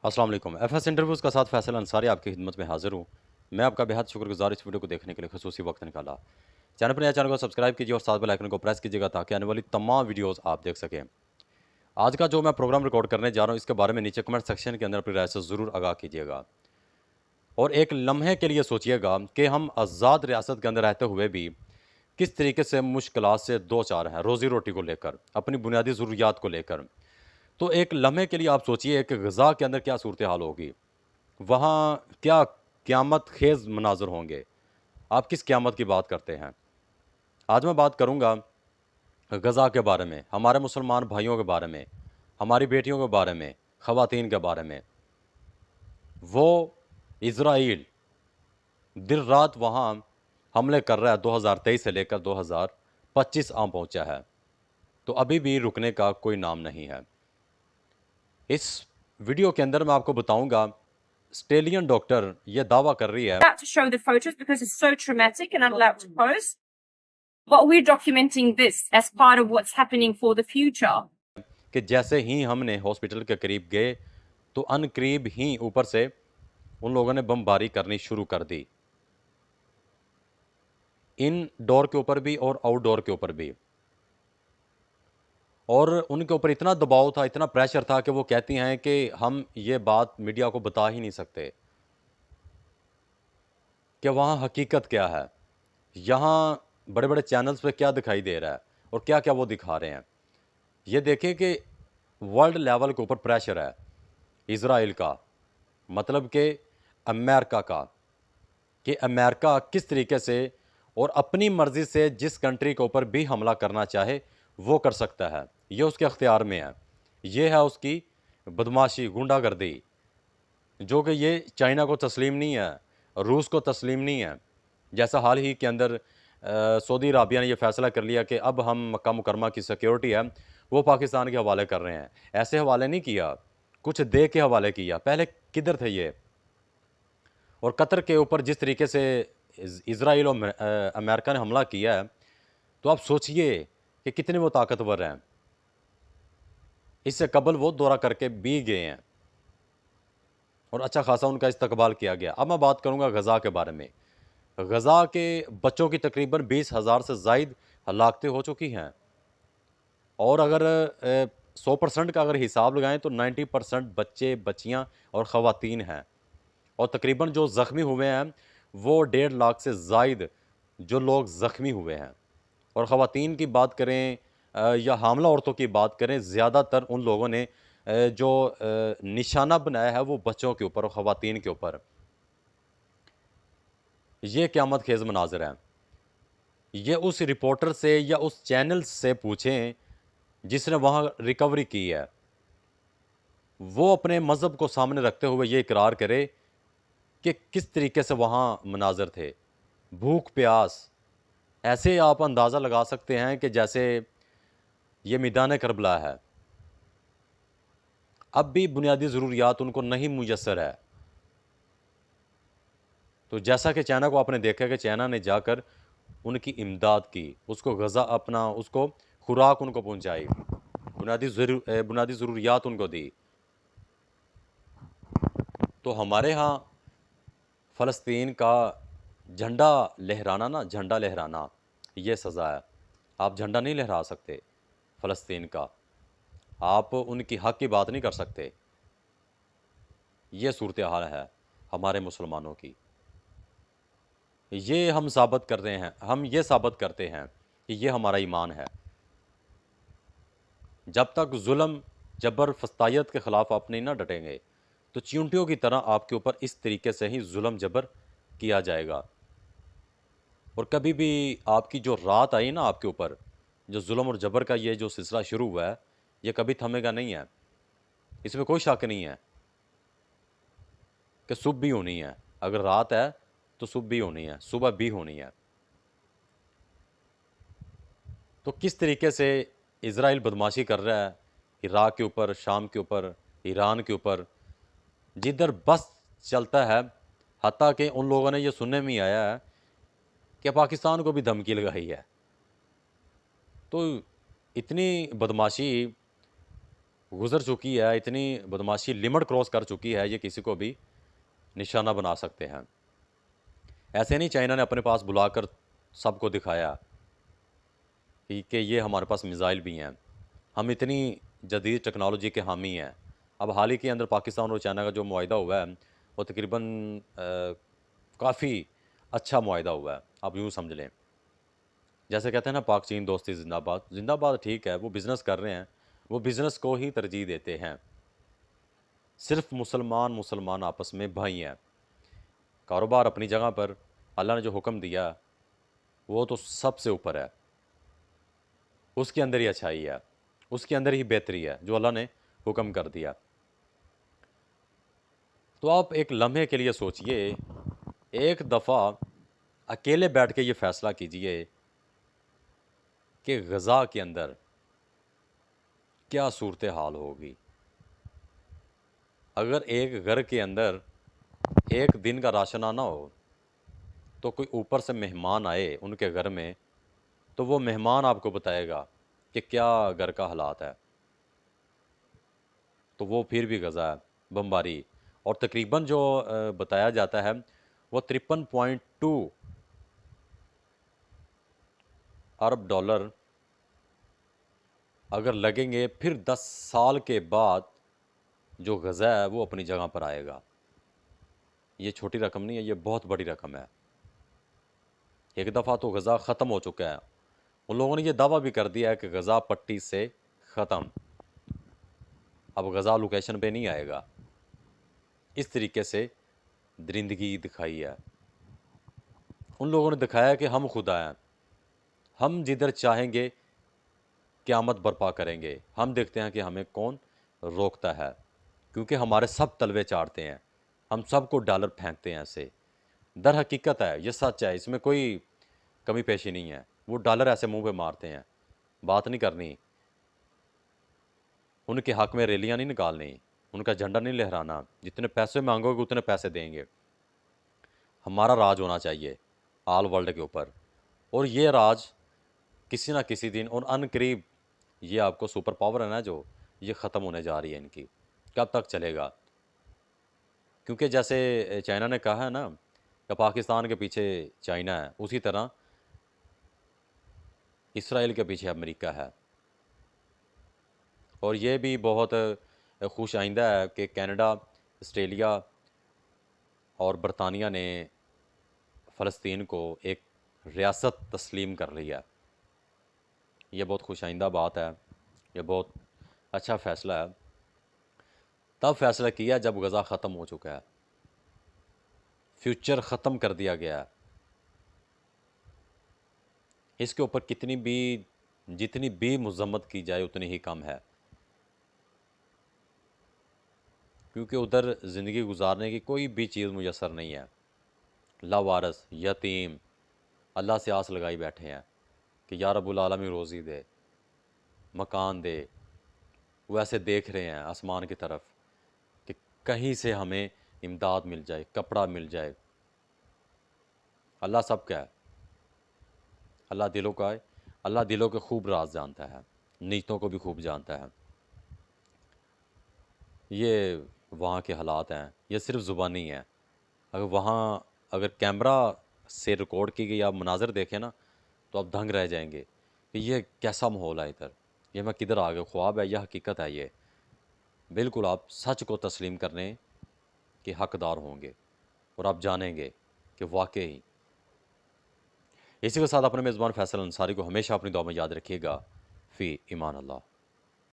अस्सलाम वालेकुम। FS interviews का साथ फैसल अंसारी आपकी खिदमत में हाज़िर हूँ। मैं आपका बेहद शुक्रगुज़ार इस वीडियो को देखने के लिए ख़ुसूसी वक्त निकाला। चैनल पर नया चैनल को सब्सक्राइब कीजिए और साथ बेल आइकन को प्रेस कीजिएगा ताकि आने वाली तमाम वीडियोज़ आप देख सकें। आज का जो मैं प्रोग्राम रिकॉर्ड करने जा रहा हूँ इसके बारे में नीचे कमेंट सेक्शन के अंदर अपनी राय से ज़रूर आगाह कीजिएगा। और एक लम्हे के लिए सोचिएगा कि हम आज़ाद रियासत के अंदर रहते हुए भी किस तरीके से मुश्किलात से दो चार हैं, रोज़ी रोटी को लेकर, अपनी बुनियादी ज़रूरियात को लेकर। तो एक लम्हे के लिए आप सोचिए कि गज़ा के अंदर क्या सूरत हाल होगी, वहाँ क्या क़यामत ख़ेज़ मनाज़र होंगे? आप किस क़यामत की बात करते हैं? आज मैं बात करूँगा गज़ा के बारे में, हमारे मुसलमान भाइयों के बारे में, हमारी बेटियों के बारे में, ख़वातीन के बारे में। वो इज़राइल दिन-रात वहाँ हमले कर रहा है, 2023 से लेकर 2025 आ पहुँचा है। तो अभी भी रुकने का कोई नाम नहीं है। इस वीडियो के अंदर मैं आपको बताऊँगा, ऑस्ट्रेलियन डॉक्टर ये दावा कर रही है To show the photos because it's so traumatic and I'm allowed to post. But we're documenting this as part of what's happening for the future. कि जैसे ही हमने हॉस्पिटल के करीब गए, तो अनकरीब ही ऊपर से उन लोगों ने बमबारी करनी शुरू कर दी। इनडोर के ऊपर भी और आउटडोर के ऊपर भी। और उनके ऊपर इतना दबाव था, इतना प्रेशर था कि वो कहती हैं कि हम ये बात मीडिया को बता ही नहीं सकते कि वहाँ हकीकत क्या है। यहाँ बड़े-बड़े चैनल्स पे क्या दिखाई दे रहा है और क्या-क्या वो दिखा रहे हैं। ये देखिए कि वर्ल्ड लेवल के ऊपर प्रेशर है, इज़राइल का, मतलब कि अमेरिका का, कि अमेरिका किस तरीके से और अपनी मर्ज़ी से जिस कंट्री के ऊपर भी हमला करना चाहे, वो कर सकता है। ये उसके अख्तियार में है। ये है उसकी बदमाशी, गुंडागर्दी, जो कि ये चाइना को तस्लीम नहीं है, रूस को तस्लीम नहीं है। जैसा हाल ही के अंदर सऊदी अरबिया ने ये फ़ैसला कर लिया कि अब हम मक्का मुकरमा की सिक्योरिटी है, वो पाकिस्तान के हवाले कर रहे हैं। ऐसे हवाले नहीं किया, कुछ दे के हवाले किया। पहले किधर थे ये? और कतर के ऊपर जिस तरीके से इज़राइल और अमेरिका ने हमला किया है, तो आप सोचिए कि कितने वो ताकतवर हैं। इससे कबल वो दौरा करके भी गए हैं और अच्छा खासा उनका इस्तकबाल किया गया। अब मैं बात करूँगा गज़ा के बारे में। गज़ा के बच्चों की तकरीबन 20,000 से ज़ायद हलाकतें हो चुकी हैं और अगर 100% का अगर हिसाब लगाएँ तो 90% बच्चे, बच्चियाँ और ख़वातीन हैं और तकरीबन जो ज़ख्मी हुए हैं, वो 1.5 लाख से ज़ायद जो लोग ज़ख्मी हुए हैं। और ख़वातीन की बात करें या हामला औरतों की बात करें, ज़्यादातर उन लोगों ने जो निशाना बनाया है, वो बच्चों के ऊपर और ख़वातीन के ऊपर। ये क़यामत ख़ेज़ मनाज़िर हैं। ये उस रिपोर्टर से या उस चैनल से पूछें, जिसने वहाँ रिकवरी की है। वो अपने मज़हब को सामने रखते हुए ये इकरार करे कि किस तरीके से वहाँ मनाज़िर थे। भूख-प्यास, ऐसे आप अंदाज़ा लगा सकते हैं कि जैसे ये मैदान करबला है। अब भी बुनियादी ज़रूरियात उनको नहीं मुयस्सर है। तो जैसा कि चाइना को आपने देखा कि चाइना ने जाकर उनकी इमदाद की, उसको गज़ा अपना उसको खुराक उनको पहुँचाई, बुनियादी ज़रूरियात उनको दी। तो हमारे यहाँ फ़लस्तीन का झंडा लहराना ना, झंडा लहराना, ये सज़ा है। आप झंडा नहीं लहरा सकते फ़लस्तीन का। आप उनकी हक़ की बात नहीं कर सकते। ये सूरत-ए-हाल है हमारे मुसलमानों की। ये हम साबित कर रहे हैं, हम ये साबित करते हैं कि ये हमारा ईमान है। जब तक ज़ुल्म, जबर, फस्तायत के ख़िलाफ़ आप नहीं ना डटेंगे, तो चींटियों की तरह आपके ऊपर इस तरीके से ही ज़ुल्म, जबर किया जाएगा। और कभी भी आपकी जो रात आई ना आपके ऊपर, जो ज़ुल्म और जबर का ये जो सिलसिला शुरू हुआ है, ये कभी थमेगा नहीं है। इसमें कोई शक नहीं है कि सुबह भी होनी है। अगर रात है, तो सुबह भी होनी है, सुबह भी होनी है। तो किस तरीके से इज़राइल बदमाशी कर रहा है, इराक़ के ऊपर, शाम के ऊपर, ईरान के ऊपर, जिधर बस चलता है, हत्ता कि उन लोगों ने ये सुनने में ही आया है कि पाकिस्तान को भी धमकी लगाई है। तो इतनी बदमाशी गुजर चुकी है, इतनी बदमाशी लिमिट क्रॉस कर चुकी है, ये किसी को भी निशाना बना सकते हैं। ऐसे नहीं चाइना ने अपने पास बुलाकर सबको दिखाया कि ये हमारे पास मिसाइल भी हैं, हम इतनी जदीद टेक्नोलॉजी के हामी हैं। अब हाल ही के अंदर पाकिस्तान और चाइना का जो मुआहिदा हुआ है वो तकरीबन काफ़ी अच्छा मुआहिदा हुआ है, आप यूँ समझ लें। जैसे कहते हैं ना, पाक चीन दोस्ती जिंदाबाद, जिंदाबाद ठीक है, वो बिज़नेस कर रहे हैं, वो बिज़नेस को ही तरजीह देते हैं। सिर्फ मुसलमान मुसलमान आपस में भाई हैं। कारोबार अपनी जगह पर, अल्लाह ने जो हुक्म दिया वो तो सबसे ऊपर है, उसके अंदर ही अच्छाई है, उसके अंदर ही बेहतरी है जो अल्लाह ने हुक्म कर दिया। तो आप एक लम्हे के लिए सोचिए, एक दफ़ा अकेले बैठ के ये फ़ैसला कीजिए कि गज़ा के अंदर क्या सूरत हाल होगी। अगर एक घर के अंदर एक दिन का राशन आना हो, तो कोई ऊपर से मेहमान आए उनके घर में, तो वो मेहमान आपको बताएगा कि क्या घर का हालात है। तो वो फिर भी गज़ा है, बमबारी। और तकरीबन जो बताया जाता है वो 53.2 अरब डॉलर अगर लगेंगे, फिर 10 साल के बाद जो गज़ा है वो अपनी जगह पर आएगा। ये छोटी रकम नहीं है, ये बहुत बड़ी रकम है। एक दफ़ा तो गज़ा ख़त्म हो चुका है, उन लोगों ने ये दावा भी कर दिया है कि गज़ा पट्टी से ख़त्म, अब गज़ा लोकेशन पे नहीं आएगा। इस तरीके से दरिंदगी दिखाई है। उन लोगों ने दिखाया कि हम खुदा हैं, हम जिधर चाहेंगे क़यामत बर्पा करेंगे, हम देखते हैं कि हमें कौन रोकता है, क्योंकि हमारे सब तलवे चाटते हैं, हम सबको डॉलर फेंकते हैं ऐसे। दर हकीकत है, ये सच है, इसमें कोई कमी पेशी नहीं है। वो डॉलर ऐसे मुंह पे मारते हैं, बात नहीं करनी, उनके हक में रैलियां नहीं निकालनी, उनका झंडा नहीं लहराना, जितने पैसे मांगोगे उतने पैसे देंगे। हमारा राज होना चाहिए आल वर्ल्ड के ऊपर, और ये राज किसी ना किसी दिन और अनकरीब, ये आपको सुपर पावर है ना जो, ये ख़त्म होने जा रही है इनकी। कब तक चलेगा? क्योंकि जैसे चाइना ने कहा है ना कि पाकिस्तान के पीछे चाइना है, उसी तरह इसराइल के पीछे अमेरिका है। और ये भी बहुत खुश आइंदा है कि कनाडा, ऑस्ट्रेलिया और बरतानिया ने फ़लस्तीन को एक रियासत तस्लीम कर लिया। ये बहुत खुश आइंदा बात है, ये बहुत अच्छा फ़ैसला है। तब फैसला किया जब गज़ा ख़त्म हो चुका है, फ्यूचर ख़त्म कर दिया गया है। इसके ऊपर जितनी भी मज़म्मत की जाए उतनी ही कम है, क्योंकि उधर ज़िंदगी गुजारने की कोई भी चीज़ मुयसर नहीं है। लावारस, यतीम, अल्लाह से आस लगाई बैठे हैं कि या रब्बुल आलमीन रोज़ी दे, मकान दे। वो ऐसे देख रहे हैं आसमान की तरफ कि कहीं से हमें इमदाद मिल जाए, कपड़ा मिल जाए। अल्लाह सब क्या है, अल्लाह दिलों का है, अल्लाह दिलों के खूब राज जानता है, नीयतों को भी खूब जानता है। ये वहाँ के हालात हैं, ये सिर्फ ज़ुबानी है। अगर कैमरा से रिकॉर्ड की गई आप मनाज़र देखें ना, तो आप दंग रह जाएंगे कि ये कैसा माहौल है इधर, ये मैं किधर आ गया, ख्वाब है या हकीकत है ये। बिल्कुल आप सच को तस्लीम करने के हकदार होंगे और आप जानेंगे कि वाकई। इसी के साथ अपने मेज़बान फैसल अंसारी को हमेशा अपनी दुआ में याद रखिएगा। फ़ी ईमान अल्लाह।